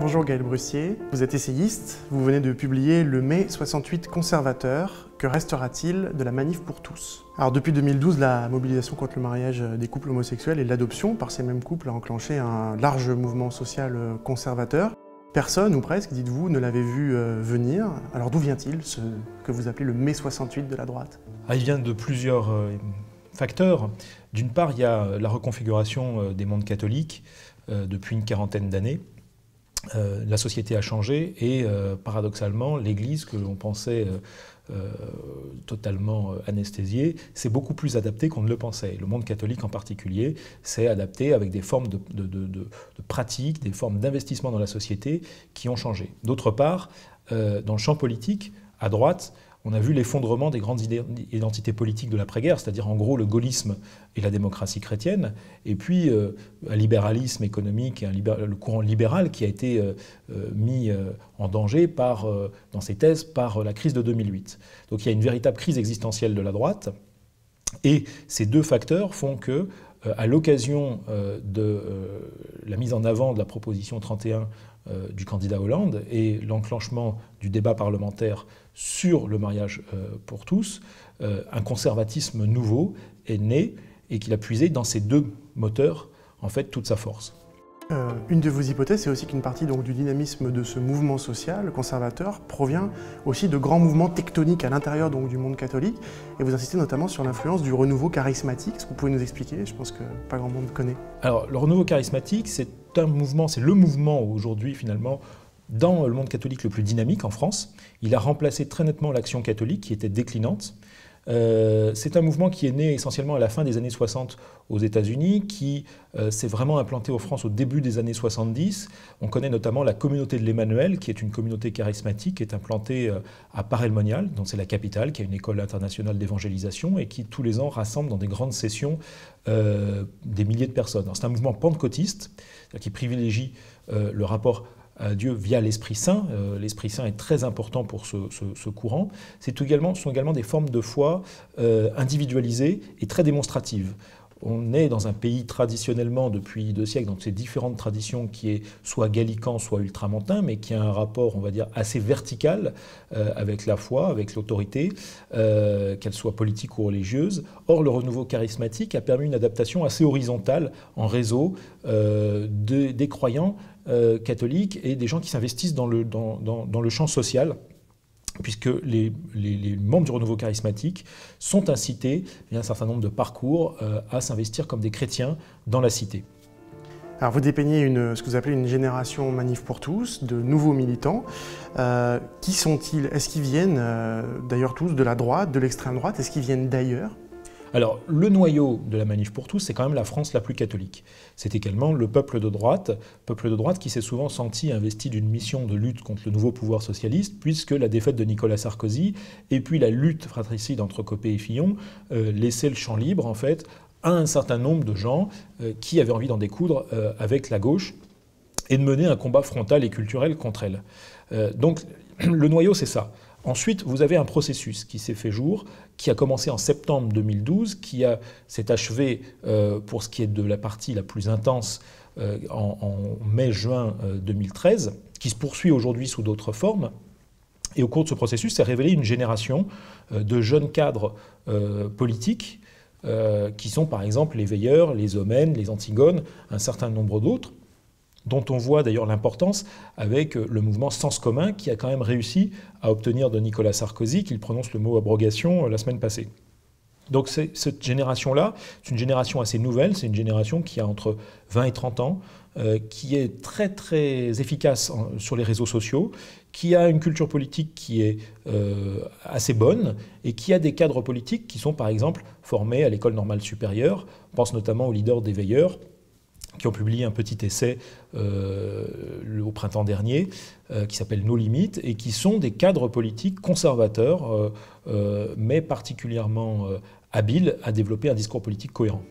Bonjour Gaël Brussier, vous êtes essayiste, vous venez de publier le Mai 68 conservateur, que restera-t-il de la manif pour tous? Alors depuis 2012, la mobilisation contre le mariage des couples homosexuels et l'adoption par ces mêmes couples a enclenché un large mouvement social conservateur. Personne, ou presque, dites-vous, ne l'avait vu venir. Alors d'où vient-il ce que vous appelez le Mai 68 de la droite? Il vient de plusieurs facteurs. D'une part, il y a la reconfiguration des mondes catholiques depuis une quarantaine d'années. La société a changé et paradoxalement, l'Église, que l'on pensait totalement anesthésiée, s'est beaucoup plus adaptée qu'on ne le pensait. Le monde catholique en particulier s'est adapté avec des formes de pratiques, des formes d'investissement dans la société qui ont changé. D'autre part, dans le champ politique, à droite, on a vu l'effondrement des grandes identités politiques de l'après-guerre, c'est-à-dire en gros le gaullisme et la démocratie chrétienne, et puis un libéralisme économique, et le courant libéral qui a été mis en danger dans ses thèses par la crise de 2008. Donc il y a une véritable crise existentielle de la droite, et ces deux facteurs font que, à l'occasion de la mise en avant de la proposition 31 du candidat Hollande et l'enclenchement du débat parlementaire sur le mariage pour tous, un conservatisme nouveau est né et qu'il a puisé dans ces deux moteurs, en fait, toute sa force. Une de vos hypothèses, c'est aussi qu'une partie du dynamisme de ce mouvement social conservateur provient aussi de grands mouvements tectoniques à l'intérieur du monde catholique, et vous insistez notamment sur l'influence du renouveau charismatique. Est-ce que vous pouvez nous expliquer? Je pense que pas grand monde connaît. Alors, le renouveau charismatique, c'est un mouvement, c'est le mouvement aujourd'hui finalement dans le monde catholique le plus dynamique en France. Il a remplacé très nettement l'Action catholique qui était déclinante. C'est un mouvement qui est né essentiellement à la fin des années 60 aux États-Unis, qui s'est vraiment implanté en France au début des années 70. On connaît notamment la communauté de l'Emmanuel, qui est une communauté charismatique, qui est implantée à Paray-le-Monial, dont c'est la capitale, qui a une école internationale d'évangélisation et qui tous les ans rassemble dans des grandes sessions des milliers de personnes. C'est un mouvement pentecôtiste qui privilégie le rapport à Dieu via l'Esprit Saint. L'Esprit Saint est très important pour ce courant. Ce sont également des formes de foi individualisées et très démonstratives. On est dans un pays traditionnellement, depuis 2 siècles, dans ces différentes traditions qui est soit gallican, soit ultramontain, mais qui a un rapport, on va dire, assez vertical avec la foi, avec l'autorité, qu'elle soit politique ou religieuse. Or, le renouveau charismatique a permis une adaptation assez horizontale en réseau des croyants catholiques et des gens qui s'investissent dans le champ social, puisque les membres du renouveau charismatique sont incités via un certain nombre de parcours à s'investir comme des chrétiens dans la cité. Alors vous dépeignez ce que vous appelez une génération manif pour tous, de nouveaux militants. Qui sont-ils? Est-ce qu'ils viennent d'ailleurs tous de la droite, de l'extrême droite? Est-ce qu'ils viennent d'ailleurs? Alors, le noyau de la Manif pour tous, c'est quand même la France la plus catholique. C'est également le peuple de droite qui s'est souvent senti investi d'une mission de lutte contre le nouveau pouvoir socialiste, puisque la défaite de Nicolas Sarkozy et puis la lutte fratricide entre Copé et Fillon laissaient le champ libre, en fait, à un certain nombre de gens qui avaient envie d'en découdre avec la gauche et de mener un combat frontal et culturel contre elle. Donc, le noyau, c'est ça. Ensuite, vous avez un processus qui s'est fait jour, qui a commencé en septembre 2012, qui s'est achevé pour ce qui est de la partie la plus intense en mai-juin 2013, qui se poursuit aujourd'hui sous d'autres formes. Et au cours de ce processus, s'est révélée une génération de jeunes cadres politiques qui sont par exemple les Veilleurs, les Homènes, les Antigones, un certain nombre d'autres, dont on voit d'ailleurs l'importance avec le mouvement Sens commun, qui a quand même réussi à obtenir de Nicolas Sarkozy qu'il prononce le mot abrogation la semaine passée. Donc cette génération-là, c'est une génération assez nouvelle, c'est une génération qui a entre 20 et 30 ans, qui est très très efficace sur les réseaux sociaux, qui a une culture politique qui est assez bonne et qui a des cadres politiques qui sont par exemple formés à l'École normale supérieure. On pense notamment aux leaders des Veilleurs, qui ont publié un petit essai au printemps dernier, qui s'appelle Nos limites, et qui sont des cadres politiques conservateurs, mais particulièrement habiles à développer un discours politique cohérent.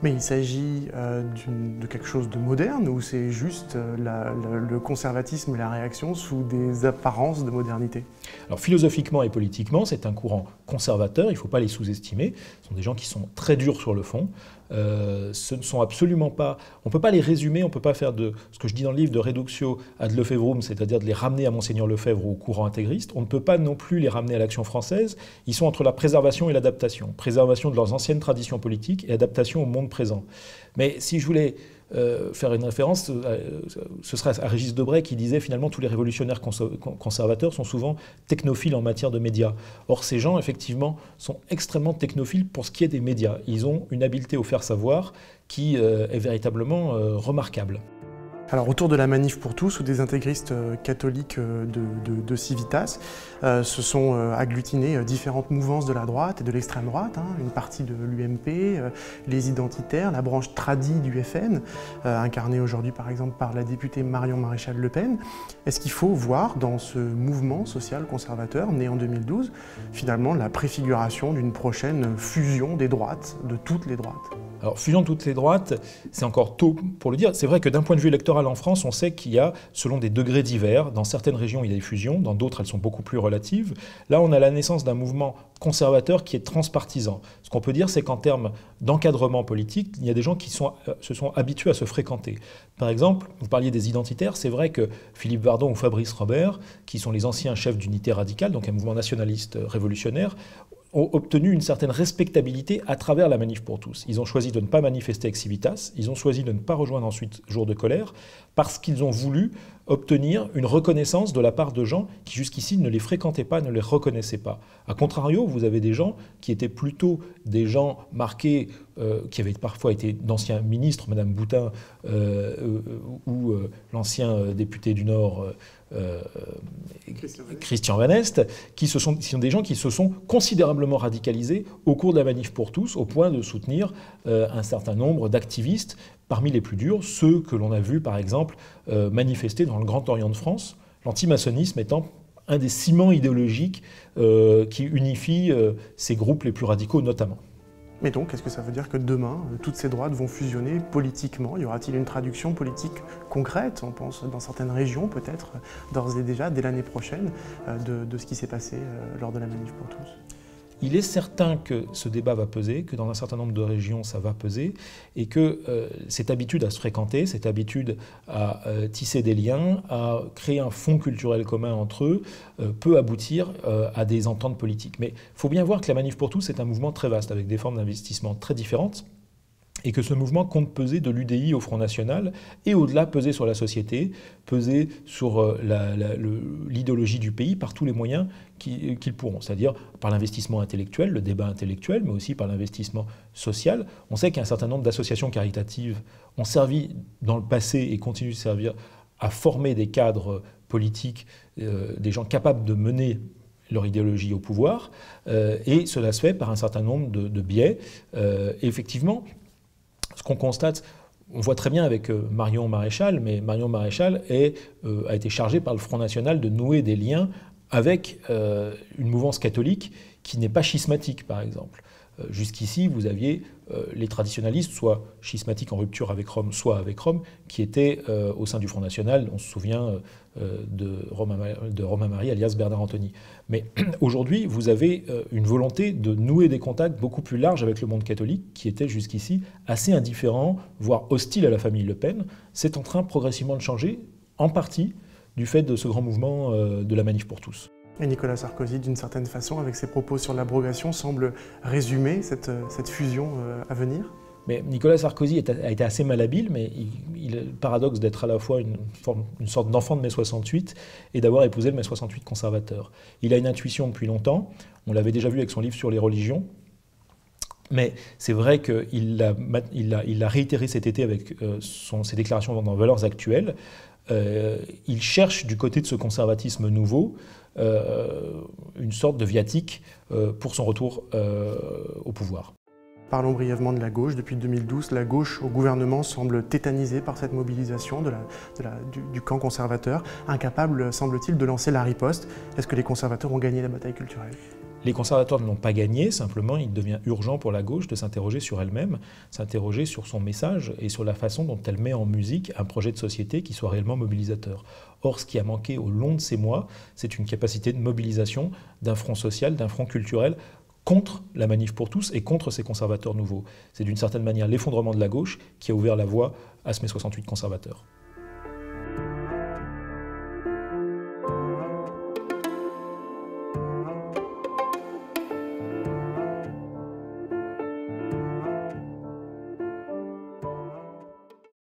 Mais il s'agit de quelque chose de moderne, ou c'est juste le conservatisme et la réaction sous des apparences de modernité? Alors philosophiquement et politiquement, c'est un courant conservateur, il ne faut pas les sous-estimer. Ce sont des gens qui sont très durs sur le fond, ce ne sont absolument pas... On ne peut pas les résumer, on ne peut pas faire de ce que je dis dans le livre de reductio ad Lefebvreum, c'est-à-dire de les ramener à Monseigneur Lefebvre ou au courant intégriste. On ne peut pas non plus les ramener à l'Action française. Ils sont entre la préservation et l'adaptation. Préservation de leurs anciennes traditions politiques et adaptation au monde présent. Mais si je voulais faire une référence, ce serait à Régis Debray qui disait finalement tous les révolutionnaires conservateurs sont souvent technophiles en matière de médias. Or ces gens effectivement sont extrêmement technophiles pour ce qui est des médias. Ils ont une habileté au faire savoir qui est véritablement remarquable. Alors autour de la Manif pour tous ou des intégristes catholiques de Civitas, se sont agglutinées différentes mouvances de la droite et de l'extrême droite, une partie de l'UMP, les identitaires, la branche tradie du FN, incarnée aujourd'hui par exemple par la députée Marion Maréchal Le Pen. Est-ce qu'il faut voir dans ce mouvement social conservateur, né en 2012, finalement la préfiguration d'une prochaine fusion des droites, de toutes les droites ? Alors, fusion de toutes les droites, c'est encore tôt pour le dire. C'est vrai que d'un point de vue électoral en France, on sait qu'il y a, selon des degrés divers, dans certaines régions, il y a des fusions, dans d'autres, elles sont beaucoup plus relatives. Là, on a la naissance d'un mouvement conservateur qui est transpartisan. Ce qu'on peut dire, c'est qu'en termes d'encadrement politique, il y a des gens qui se sont habitués à se fréquenter. Par exemple, vous parliez des identitaires, c'est vrai que Philippe Bardon ou Fabrice Robert, qui sont les anciens chefs d'unité radicale, donc un mouvement nationaliste révolutionnaire, ont obtenu une certaine respectabilité à travers la Manif pour tous. Ils ont choisi de ne pas manifester avec Civitas, ils ont choisi de ne pas rejoindre ensuite Jour de colère, parce qu'ils ont voulu obtenir une reconnaissance de la part de gens qui jusqu'ici ne les fréquentaient pas, ne les reconnaissaient pas. A contrario, vous avez des gens qui étaient plutôt des gens marqués, qui avaient parfois été d'anciens ministres, Madame Boutin ou l'ancien député du Nord, Christian Van Est, qui sont des gens qui se sont considérablement radicalisés au cours de la Manif pour tous, au point de soutenir un certain nombre d'activistes, parmi les plus durs, ceux que l'on a vus par exemple manifester dans le Grand Orient de France, l'antimaçonnisme étant un des ciments idéologiques qui unifie ces groupes les plus radicaux notamment. Mais donc, est-ce que ça veut dire que demain, toutes ces droites vont fusionner politiquement? Y aura-t-il une traduction politique concrète, on pense, dans certaines régions peut-être, d'ores et déjà, dès l'année prochaine, de ce qui s'est passé lors de la Manif pour tous? Il est certain que ce débat va peser, que dans un certain nombre de régions ça va peser, et que cette habitude à se fréquenter, cette habitude à tisser des liens, à créer un fond culturel commun entre eux, peut aboutir à des ententes politiques. Mais il faut bien voir que la Manif pour tous est un mouvement très vaste, avec des formes d'investissement très différentes, et que ce mouvement compte peser de l'UDI au Front National, et au-delà peser sur la société, peser sur l'idéologie du pays par tous les moyens qu'ils pourront, c'est-à-dire par l'investissement intellectuel, le débat intellectuel, mais aussi par l'investissement social. On sait qu'un certain nombre d'associations caritatives ont servi dans le passé et continuent de servir à former des cadres politiques, des gens capables de mener leur idéologie au pouvoir, et cela se fait par un certain nombre de biais. Et effectivement, ce qu'on constate, on voit très bien avec Marion Maréchal, mais Marion Maréchal a été chargée par le Front National de nouer des liens avec une mouvance catholique qui n'est pas schismatique, par exemple. Jusqu'ici, vous aviez les traditionalistes, soit schismatiques en rupture avec Rome, soit avec Rome, qui étaient au sein du Front National. On se souvient de Romain Marie, alias Bernard Antony. Mais aujourd'hui, vous avez une volonté de nouer des contacts beaucoup plus larges avec le monde catholique, qui était jusqu'ici assez indifférent, voire hostile à la famille Le Pen. C'est en train progressivement de changer, en partie, du fait de ce grand mouvement de la Manif pour tous. Et Nicolas Sarkozy, d'une certaine façon, avec ses propos sur l'abrogation, semble résumer cette fusion à venir? Mais Nicolas Sarkozy a été assez malhabile, mais il a le paradoxe d'être à la fois une sorte d'enfant de mai 68 et d'avoir épousé le mai 68 conservateur. Il a une intuition depuis longtemps, on l'avait déjà vu avec son livre sur les religions, mais c'est vrai qu'il l'a réitéré cet été avec ses déclarations dans Valeurs actuelles. Il cherche du côté de ce conservatisme nouveau une sorte de viatique pour son retour au pouvoir. Parlons brièvement de la gauche. Depuis 2012, la gauche au gouvernement semble tétanisée par cette mobilisation du camp conservateur, incapable, semble-t-il, de lancer la riposte. Est-ce que les conservateurs ont gagné la bataille culturelle ? Les conservateurs ne l'ont pas gagné, simplement il devient urgent pour la gauche de s'interroger sur elle-même, s'interroger sur son message et sur la façon dont elle met en musique un projet de société qui soit réellement mobilisateur. Or, ce qui a manqué au long de ces mois, c'est une capacité de mobilisation d'un front social, d'un front culturel contre la manif pour tous et contre ces conservateurs nouveaux. C'est d'une certaine manière l'effondrement de la gauche qui a ouvert la voie à ce mai 68 conservateur.